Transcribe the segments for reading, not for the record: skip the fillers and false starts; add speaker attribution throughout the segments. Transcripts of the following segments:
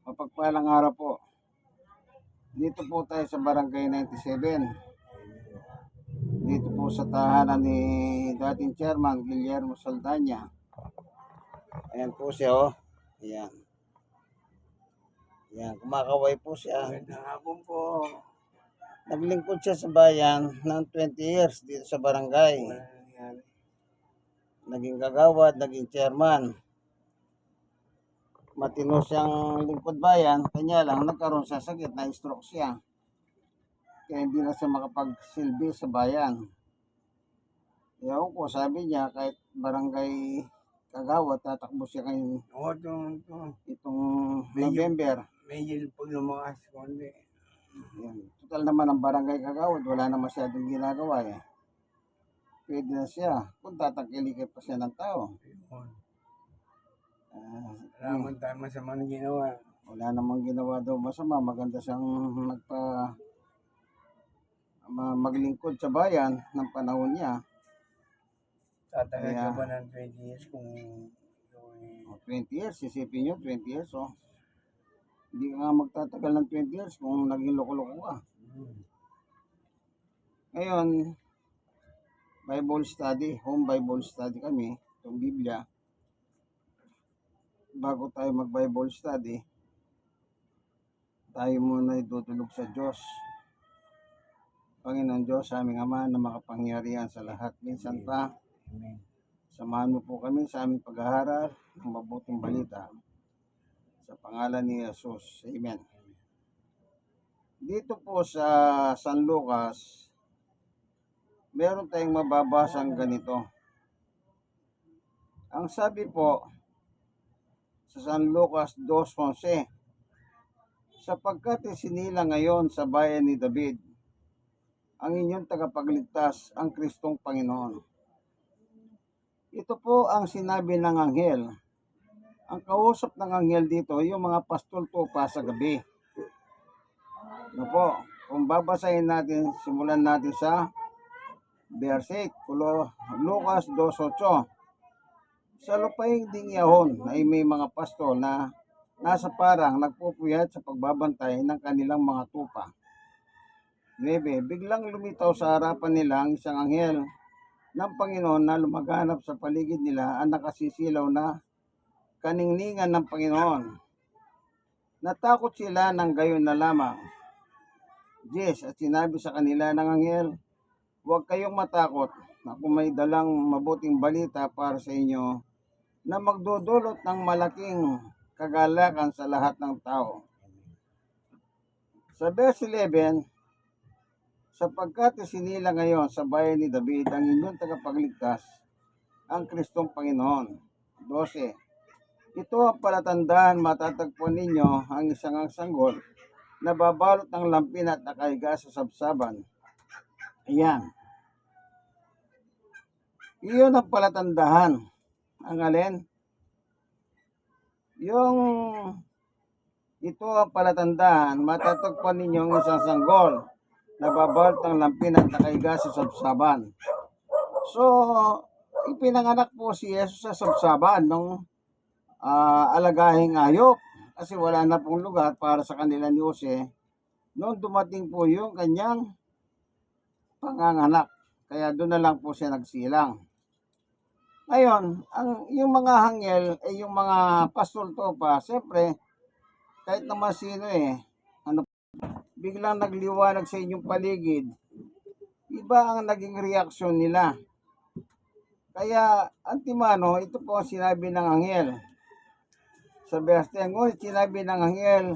Speaker 1: Mapagpalang araw po. Dito po tayo sa Barangay 97. Dito po sa tahanan ni dating chairman Guillermo Saldaña. Ayan po siya, oh. Ayan. Ayan, kumakaway po siya.
Speaker 2: Magandang hapon po.
Speaker 1: Naglingkod siya sa bayan ng 20 years dito sa barangay.
Speaker 2: Wala nangyari.
Speaker 1: Naging kagawad, naging chairman. Matino siyang lingkod bayan, kanya lang nagkaroon sa sakit, na-stroke siya. Kaya hindi na siya makapagsilbi sa bayan. Ewan ko, sabi niya, kahit barangay kagawad, tatakbo siya ngayon
Speaker 2: Oo,
Speaker 1: itong November.
Speaker 2: medyo pag lumakas konti.
Speaker 1: Yan. Total naman ang barangay kagawad, wala na masyadong ginagawa eh. Pwede na siya, kung tatangkilikit pa siya ng tao.
Speaker 2: Ayun.
Speaker 1: Ah,
Speaker 2: Wala man tayo masama na ginawa.
Speaker 1: wala namang ginawa daw masama, maganda siyang maglingkod sa bayan ng panahon niya.
Speaker 2: Tatagal
Speaker 1: Kaya,
Speaker 2: ka ba ng 20 years kung
Speaker 1: 20 years, isipin nyo, 20 years, oh. Hindi ka nga magtatagal ng 20 years kung naging loko-loko ka. Ngayon, Bible study, home Bible study kami, itong Biblia. Bago tayo mag-Bible study, tayo muna itutulog sa Diyos. Panginoon Diyos, aming Ama na makapangyarihan sa lahat. Minsan pa,
Speaker 2: Amen.
Speaker 1: samahan mo po kami sa aming pag-aaral ng mabuting balita. Sa pangalan ni Jesus. Amen. Dito po sa San Lucas, meron tayong mababasang ganito. Ang sabi po sa San Lucas 2:11, sapagkat isinila ngayon sa bayan ni David ang inyong tagapagligtas, ang Kristong Panginoon. Ito po ang sinabi ng anghel. Ang kausap ng anghel dito, yung mga pastol tupa sa gabi. Ano po, kung babasahin natin, simulan natin sa verse 8, Lucas 2:8. Sa lupaing ding yahon ay may mga pastol na nasa parang nagpupuyat sa pagbabantay ng kanilang mga tupa. 9. Biglang lumitaw sa harapan nila ang isang anghel ng Panginoon na lumaganap sa paligid nila ang nakasisilaw na kaningningan ng Panginoon. Natakot sila ng gayon na lamang. 10. At sinabi sa kanila ng anghel, huwag kayong matakot, ako may dalang mabuting balita para sa inyo na magdudulot ng malaking kagalakan sa lahat ng tao. Sa verse 11, sapagkat isinila ngayon sa bayan ni David ang inyong tagapagligtas, ang Kristong Panginoon. 12. Ito ang palatandaan, matatagpuan ninyo ang isang sanggol na babalot ng lampin at nakahiga sa sabsaban. Ayan. Iyon ang palatandahan. Ang alin? Yung ito ang palatandaan, matatagpuan ninyo ang isang sanggol na babalot ng lampin at nakahiga sa sabsaban. So, ipinanganak po si Jesus sa sabsaban nung alagahing ayop kasi wala na pong lugar para sa kanila ni Jose noon dumating po yung kanyang panganganak. Kaya doon na lang po siya nagsilang. Ngayon, yung mga hangel ay yung mga pastol to pa, siyempre, kahit naman sino biglang nagliwanag sa inyong paligid, iba ang naging reaksyon nila. Kaya, antimano, ito po ang sinabi ng anghel. Sa verse 10, ngunit sinabi ng anghel,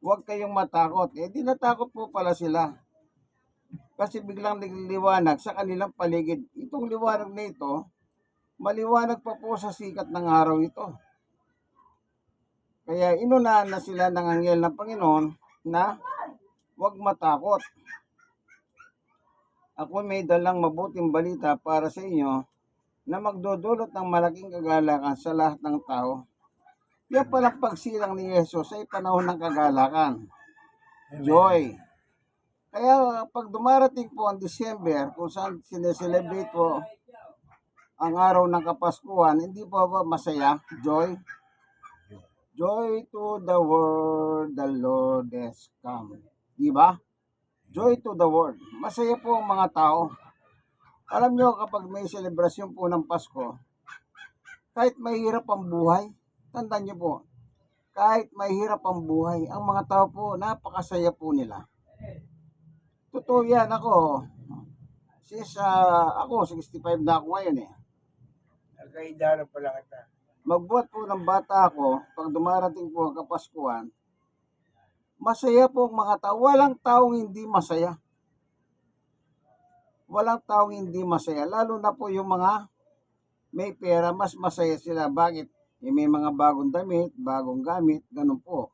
Speaker 1: huwag kayong matakot. Di natakot po pala sila. Kasi biglang nagliwanag sa kanilang paligid. Itong liwanag na ito, maliwanag pa po sa sikat ng araw ito. Kaya inunahan na sila ng anghel ng Panginoon na huwag matakot. Ako may dalang mabuting balita para sa inyo na magdudulot ng malaking kagalakan sa lahat ng tao. Kaya palang pagsilang ni Jesus ay panahon ng kagalakan. Joy. Kaya pag dumarating po ang December, kung saan sineselebrate po ang araw ng Kapaskuhan, hindi po ba masaya? Joy? Joy to the world, the Lord has come. Di ba? Joy to the world. Masaya po ang mga tao. Alam nyo, kapag may selebrasyon po ng Pasko, kahit mahirap ang buhay, tandaan nyo po, kahit mahirap ang buhay, ang mga tao po, napakasaya po nila. Totoo yan, ako, 65 na ako ngayon eh.
Speaker 2: Nagkaidara pala kita.
Speaker 1: Magbuhat po ng bata ako, pag dumarating po ang Kapaskuhan, masaya po ang mga tao. Walang taong hindi masaya. Walang taong hindi masaya. Lalo na po yung mga may pera, mas masaya sila. Bakit? May mga bagong damit, bagong gamit, ganun po.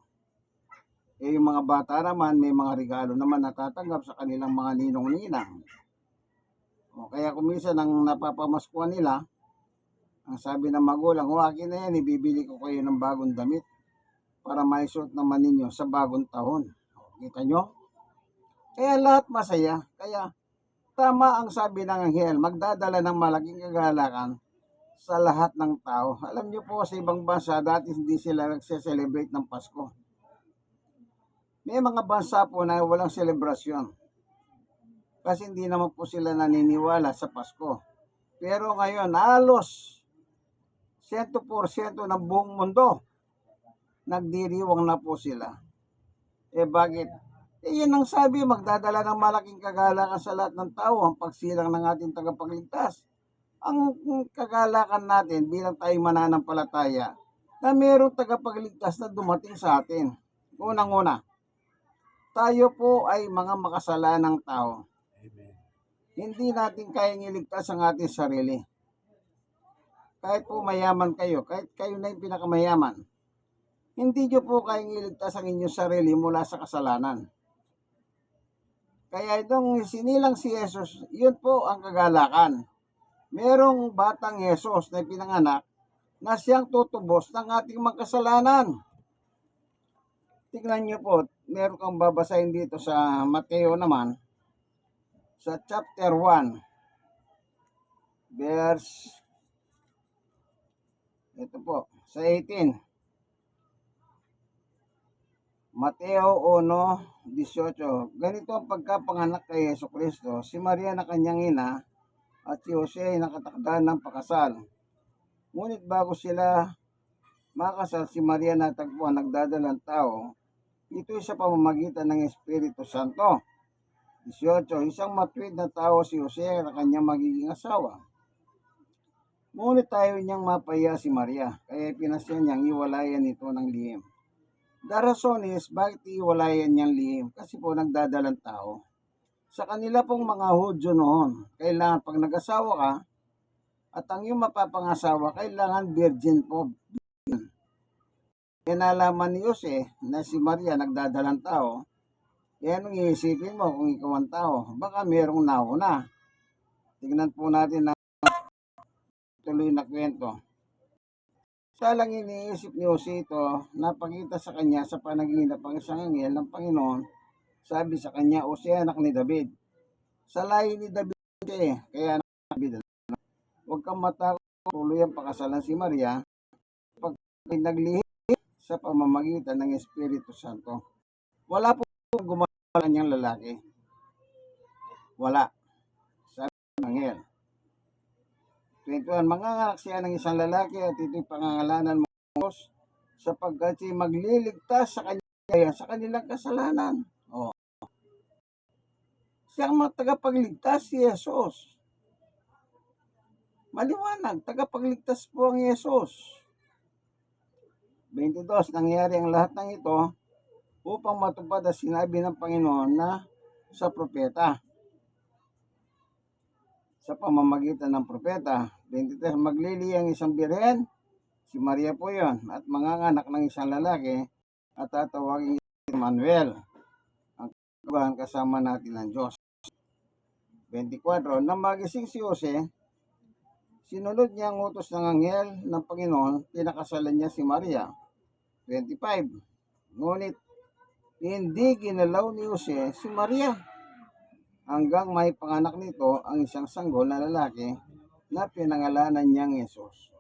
Speaker 1: Yung mga bata naman, may mga regalo naman natatanggap sa kanilang mga ninong-ninang. Kaya kung minsan ang napapamaskuhan nila, ang sabi ng magulang, akin na yan, ibibili ko kayo ng bagong damit para maisuot naman ninyo sa bagong taon. Kita nyo? Kaya lahat masaya. Kaya tama ang sabi ng anghel, magdadala ng malaking kagalakan sa lahat ng tao. Alam nyo po, sa ibang bansa, dati hindi sila nagse-celebrate ng Pasko. May mga bansa po na walang selebrasyon. Kasi hindi naman po sila naniniwala sa Pasko. Pero ngayon, halos 100% ng buong mundo, nagdiriwang na po sila. Bakit? Yan ang sabi, magdadala ng malaking kagalakan sa lahat ng tao, ang pagsilang ng ating tagapagligtas. Ang kagalakan natin bilang tayo mananampalataya, na mayroong tagapagligtas na dumating sa atin. Unang-una, tayo po ay mga makasalanang tao.
Speaker 2: Amen.
Speaker 1: Hindi natin kayang iligtas ang ating sarili. Kahit po mayaman kayo, kahit kayo na yung pinakamayaman, hindi nyo po kayang iligtas ang inyong sarili mula sa kasalanan. Kaya itong sinilang si Jesus, yun po ang kagalakan. Merong batang Jesus na pinanganak na siyang tutubos ng ating mga kasalanan. Tingnan nyo po, meron kang babasahin dito sa Mateo naman, sa chapter 1, verse, ito po, sa 18. Mateo 1:18. Ganito ang pagkapanganak kay Jesucristo. Si Maria na kanyang ina at si Jose ay nakatakda ng pakasal. Ngunit bago sila makasal, si Maria natagpuan nagdadalang tao. Ito'y sa pamamagitan ng Espiritu Santo. 18. Isang matuwid na tao si Jose na kanyang magiging asawa. Ngunit tayo niyang mapaya si Maria, kaya pinasya niyang iwalayan ito ng lihim. The reason is, bakit iwalayan niyang lihim? Kasi po nagdadalang tao. Sa kanila pong mga Hudyo noon, kailangan pag nag-asawa ka, at ang iyong mapapangasawa, kailangan virgin po. Nalaman ni Jose na si Maria nagdadalang tao, anong iisipin mo kung ikaw ang tao? Baka merong nauna. Tignan po natin na tuloy na kwento. Siya lang iniisip ni Jose ito, napakita sa kanya sa panaginip ang isang anghel ng Panginoon. Sabi sa kanya, Jose, anak ni David. Sa lahi ni David kaya anak ni David. Huwag kang matakot, tuloy ang pakasalan si Maria pag naglihim sa pamamagitan ng Espiritu Santo. Wala po gumagawa niyang lalaki. Wala. Sabi ng anghel. 21. Manganganak siya ng isang lalaki at ito'y pangangalanan mo sapagkat siya magliligtas sa kanilang kasalanan. Siya ang tagapagligtas, si Jesus. Maliwanag, tagapagligtas po ang Jesus. 22. Nangyari ang lahat ng ito upang matupad ang sinabi ng Panginoon na sa propeta. Sa pamamagitan ng propeta. 23. Maglili ang isang birhen, si Maria po yon, at manganganak ng isang lalaki at tatawagin si Emmanuel, ang kaguhan kasama natin ng Diyos. 24. Nang magising si Jose, sinunod niya ang utos ng anghel ng Panginoon, pinakasalan niya si Maria. 25. Ngunit hindi ginalaw ni Jose si Maria hanggang may panganak nito ang isang sanggol na lalaki na pinangalanan niyang Jesus.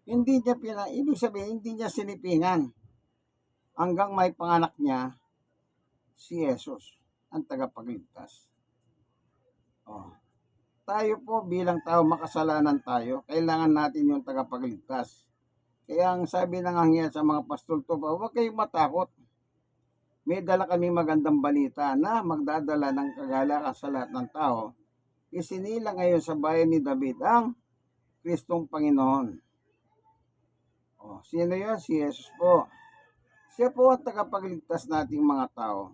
Speaker 1: Ibig sabihin, hindi niya sinipingan hanggang may panganak niya si Jesus, ang tagapagligtas. Oh. Tayo po bilang tao, makasalanan tayo, kailangan natin yung tagapagligtas. Kaya ang sabi ng anghel sa mga pastol to, huwag kayong matakot. May dala kami magandang balita na magdadala ng kagalakan sa lahat ng tao. Isinila ngayon sa bayan ni David ang Kristong Panginoon. Oh, sino yun? Si Jesus po. Siya po ang tagapagligtas nating mga tao.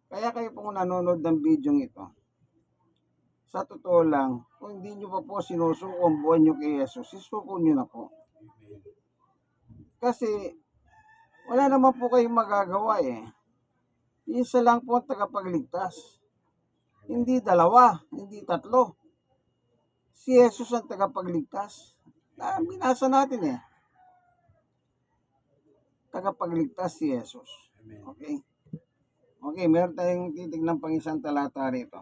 Speaker 1: Kaya kayo pong nanonood ng video ito, sa totoo lang, kung hindi nyo pa po sinusuko ang buwan nyo kay Jesus, isuko nyo na po. Kasi wala naman po kayong magagawa eh. Isa lang po ang tagapagligtas. Hindi dalawa, hindi tatlo. Si Jesus ang tagapagligtas. Binasa natin eh. Tagapagligtas si Jesus. Okay? Okay, meron tayong titignan pang isang talata rito.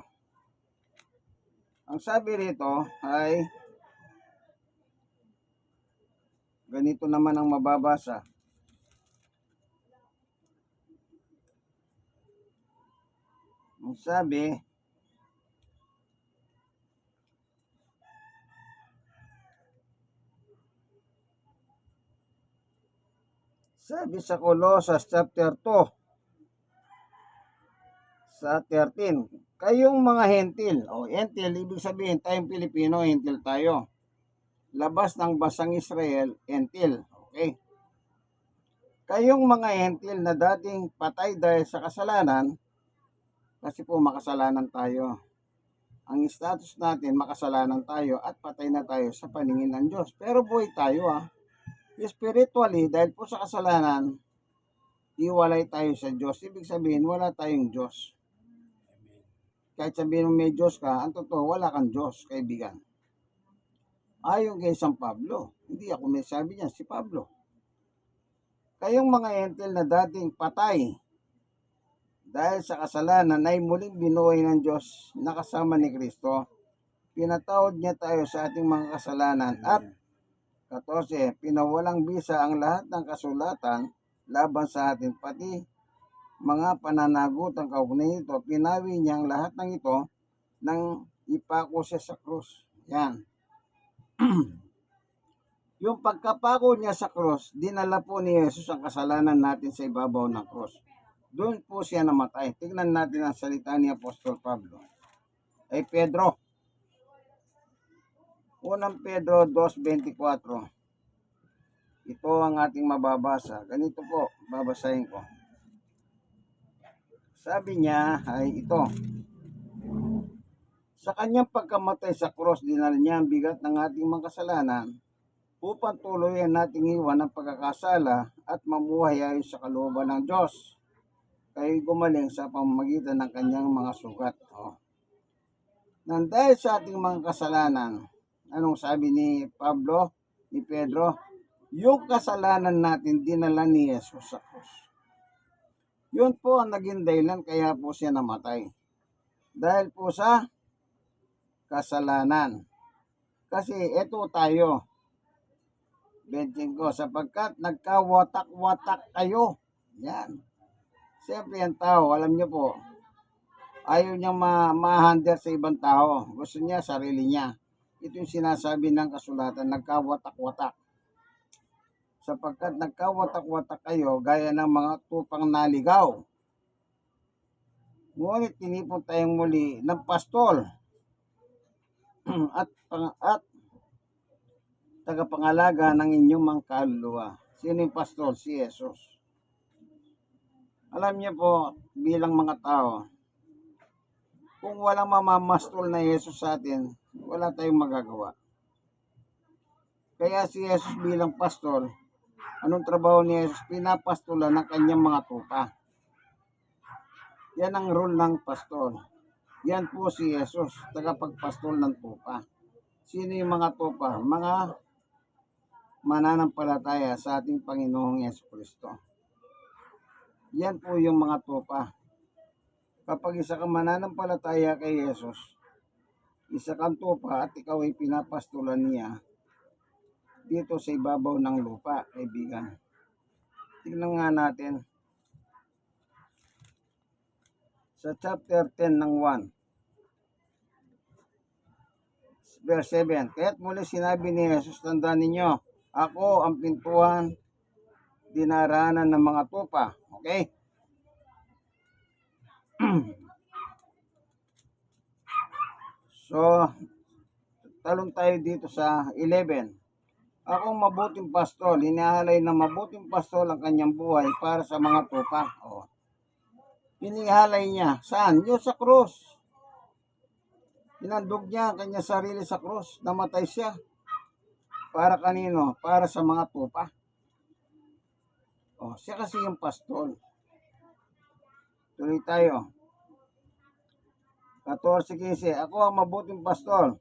Speaker 1: Ang sabi rito ay ganito naman ang mababasa. Ang sabi, sa Colossus chapter 2, sa 13, kayong mga hentil, hentil, ibig sabihin tayong Pilipino, hentil tayo. Labas ng basang Israel, hentil. Okay. Kayong mga hentil na dating patay dahil sa kasalanan, kasi po makasalanan tayo. Ang status natin, makasalanan tayo at patay na tayo sa paningin ng Diyos. Pero buhay tayo spiritually, dahil po sa kasalanan, iwalay tayo sa Diyos. Ibig sabihin, wala tayong Diyos. Kahit sabihin mo may Diyos ka, ang totoo, wala kang Diyos, kaibigan. Ayon kay San Pablo, hindi ako may sabi niya, si Pablo. Kayong mga hentil na dating patay dahil sa kasalanan ay muling binuhay ng Diyos na kasama ni Kristo. Pinatawad niya tayo sa ating mga kasalanan at 14, pinawalang bisa ang lahat ng kasulatan laban sa atin, pati mga pananagutang kaugnay nito. Pinawi niya ang lahat ng ito nang ipako siya sa krus. Yan. Yung pagkapako niya sa krus, dinala po ni Jesus ang kasalanan natin sa ibabaw ng krus. Doon po siya namatay. Tignan natin ang salita ni Apostol Pablo. Ay Pedro. Unang Pedro 2:24. Ito ang ating mababasa. Ganito po, babasahin ko. Sabi niya ay ito. Sa kanyang pagkamatay sa krus, dinala niya ang bigat ng ating mga kasalanan upang tuluyan nating iwan ang pagkakasala at mamuhay ayon sa kalooban ng Diyos. Kayo'y gumaling sa pamamagitan ng kanyang mga sugat. Nang dahil sa ating mga kasalanan, anong sabi ni Pablo, ni Pedro? Yung kasalanan natin dinala ni Jesus sa krus. Yun po ang naging dahilan kaya po siya namatay. Dahil po sa kasalanan. Kasi ito tayo, 25, sapagkat nagkawatak-watak kayo. Yan. Siyempre ang tao, alam niyo po, ayaw niyang ma-handle sa ibang tao. Gusto niya sarili niya. Ito yung sinasabi ng kasulatan, nagkawatak-watak. Sapagkat nagkawatak-watak kayo gaya ng mga tupang naligaw. Ngunit tinipon tayong muli ng pastol at tagapangalaga ng inyong mga kaluluwa. Sino yung pastol? Si Jesus. Alam niyo po, bilang mga tao, kung walang mamamastol na Jesus sa atin, wala tayong magagawa. Kaya si Jesus bilang pastol, anong trabaho ni Jesus? Pinapastolan ng kanyang mga tupa. Yan ang role ng pastol. Yan po si Jesus, tagapagpastol ng tupa. Sino yung mga tupa? Mga mananampalataya sa ating Panginoong Jesucristo. Yan po yung mga tupa. Kapag isa kang mananampalataya kay Jesus, isa kang tupa at ikaw ay pinapastulan niya, dito sa ibabaw ng lupa, kaibigan. Tingnan nga natin sa chapter 10 ng 1, verse 7. Kaya't muli sinabi ni Jesus, tandaan ninyo, ako ang pintuan dinaranan ng mga tupa. Okay? So, talon tayo dito sa 11. Akong mabuting pastol, hinihalay ng mabuting pastol ang kanyang buhay para sa mga tupa. O, hinihalay niya. Saan? Yung sa krus. Hinandog niya ang kanyang sarili sa krus. Namatay siya. Para kanino? Para sa mga tupa. O, siya kasi yung pastol. Tuloy tayo. 14:15. Ako ang mabuting pastol.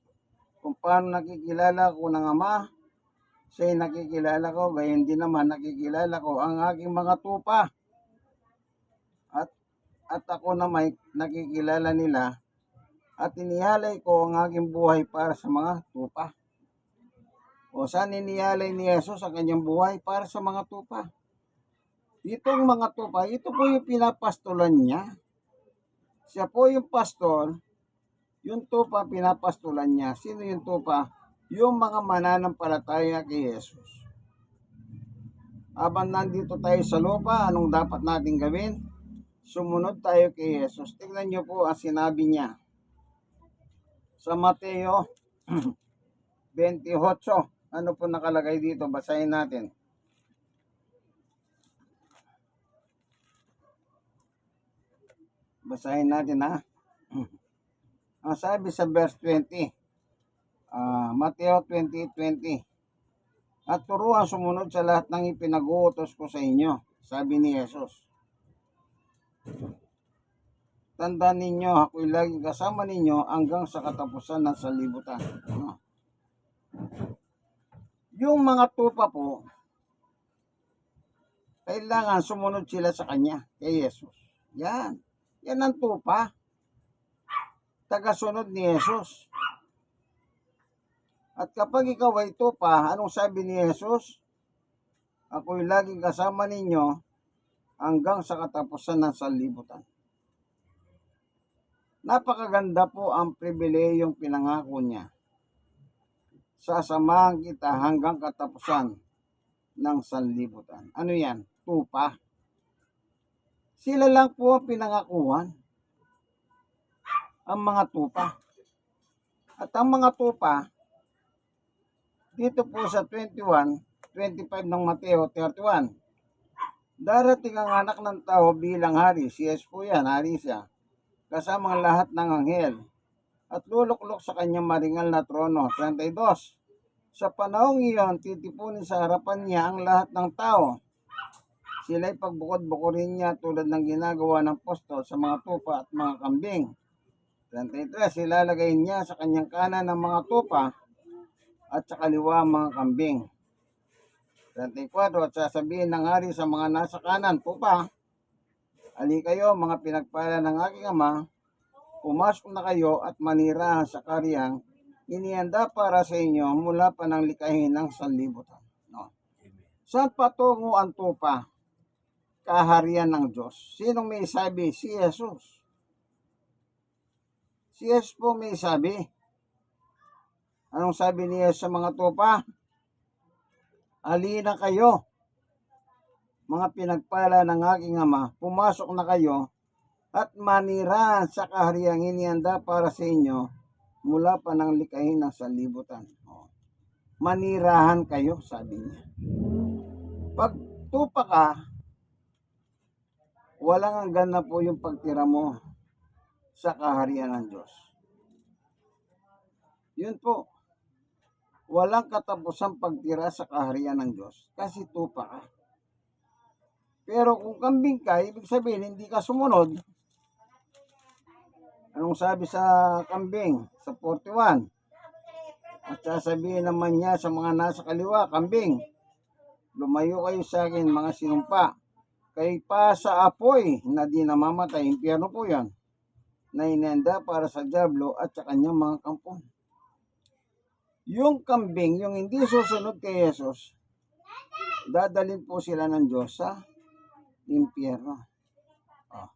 Speaker 1: Kung paano nakikilala ko ng Ama, siya'y nakikilala ko, gayon din naman nakikilala ko ang aking mga tupa. At ako na may nakikilala nila at inihalay ko ang aking buhay para sa mga tupa. O saan inihalay ni Jesus ang kanyang buhay? Para sa mga tupa. Itong mga tupa, ito po yung pinapastulan niya. Siya po yung pastol, yung tupa pinapastulan niya. Sino yung tupa? Yung mga mananampalataya kay Jesus. Habang nandito tayo sa lupa, anong dapat natin gawin? Sumunod tayo kay Jesus. Tingnan niyo po ang sinabi niya sa Mateo 28. Ano po nakalagay dito? Basahin natin. Basahin natin ha. Ang sabi sa verse 20, Mateo 20:20. At turuan sumunod sa lahat ng ipinag-uutos ko sa inyo, sabi ni Jesus. Tandaan ninyo, ako'y laging kasama ninyo hanggang sa katapusan ng sanlibutan. Yung mga tupa po, kailangan sumunod sila sa kanya, kay Jesus. Yan. Yan ang tupa. Tagasunod ni Jesus. At kapag ikaw ay tupa, anong sabi ni Jesus? Ako'y laging kasama ninyo hanggang sa katapusan ng sanlibutan. Napakaganda po ang pribilehiyong pinangako niya. Sasamahan kita hanggang katapusan ng sanlibutan. Ano yan? Tupa. Sila lang po ang pinangakuhan. Ang mga tupa. At ang mga tupa, dito po sa 25 ng Mateo 31, darating ang anak ng tao bilang hari. Si Jesus po yan, hari siya. Kasama ang lahat ng anghel. At luluklok sa kanyang maringal na trono. 32. Sa panahong iyon, titipunin sa harapan niya ang lahat ng tao. Sila'y pagbukod-bukurin niya tulad ng ginagawa ng apostol sa mga tupa at mga kambing. 33. Ilalagay niya sa kanyang kanan ng mga tupa at sa kaliwa ang mga kambing. 34. At sasabihin ng hari sa mga nasa kanan, tupa, ali kayo mga pinagpala ng aking Ama, pumasok na kayo at manirahan sa karyang inihanda para sa inyo mula pa ng likhain ng sanlibutan. No. Saan patungo ang tupa? Kaharian ng Diyos. Sinong may sabi? Si Jesus. Si Jesus po may sabi. Anong sabi niya sa mga tupa? Alina kayo, mga pinagpala ng aking Ama, pumasok na kayo at manirahan sa kahariang inihanda para sa inyo mula pa ng likhain ng sanlibutan. Manirahan kayo, sabi niya. Pag tupa ka, walang hanggan na po yung pagtira mo sa kaharian ng Diyos. Yun po. Walang katapusang pagtira sa kaharian ng Diyos kasi tupa ka. Pero kung kambing ka, ibig sabihin hindi ka sumunod. Anong sabi sa kambing? Sa 41. At sasabihin naman niya sa mga nasa kaliwa, kambing, lumayo kayo sa akin mga sinumpa. Kay pa sa apoy na di namamatay, impyerno po yan, na inenda para sa dyablo at sa kanyang mga kampon. Yung kambing, yung hindi susunod kay Jesus, dadalhin po sila ng Diyos sa impyerno. Oh.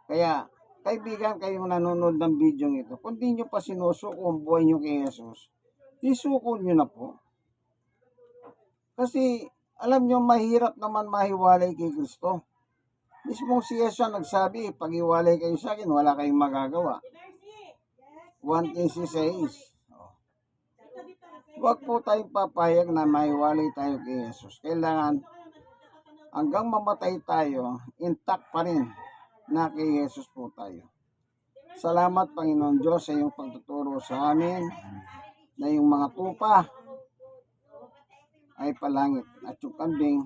Speaker 1: Kaya, kaibigan, kayong nanonood ng video ito, kung di nyo pa sinusuko ang buhay nyo kay Jesus, isuko nyo na po. Kasi, alam nyo, mahirap naman mahiwalay kay Kristo. Mismong si Jesus ang nagsabi, pag hiwalay kayo sa akin, wala kayong magagawa. 1:16. Huwag po tayong papayag na mahiwalay tayo kay Jesus. Kailangan, hanggang mamatay tayo, intact pa rin na kay Jesus po tayo. Salamat, Panginoon Diyos, sa iyong pagtuturo sa amin na yung mga tupa ay palangit at yung kambing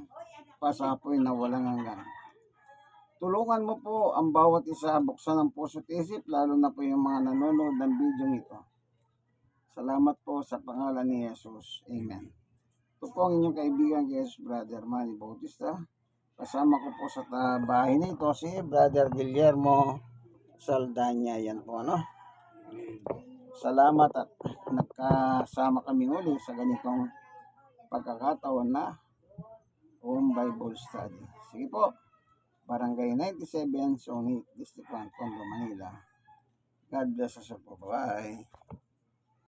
Speaker 1: pasapoy na walang hanggan. Tulungan mo po ang bawat isa buksan ang puso at isip, lalo na po yung mga nanonood ng video ito. Salamat po sa pangalan ni Jesus. Amen. Ito po ang inyong kaibigan, Jesus Brother Manny Bautista. Kasama ko po sa bahay na ito si Brother Guillermo Saldanya. Yan po, ano? Salamat at nagkasama kami uli sa ganitong pagkakataon na home Bible study. Sige po. Barangay 97, Songit, District 1, Tondo, Manila. God bless us po. Bye.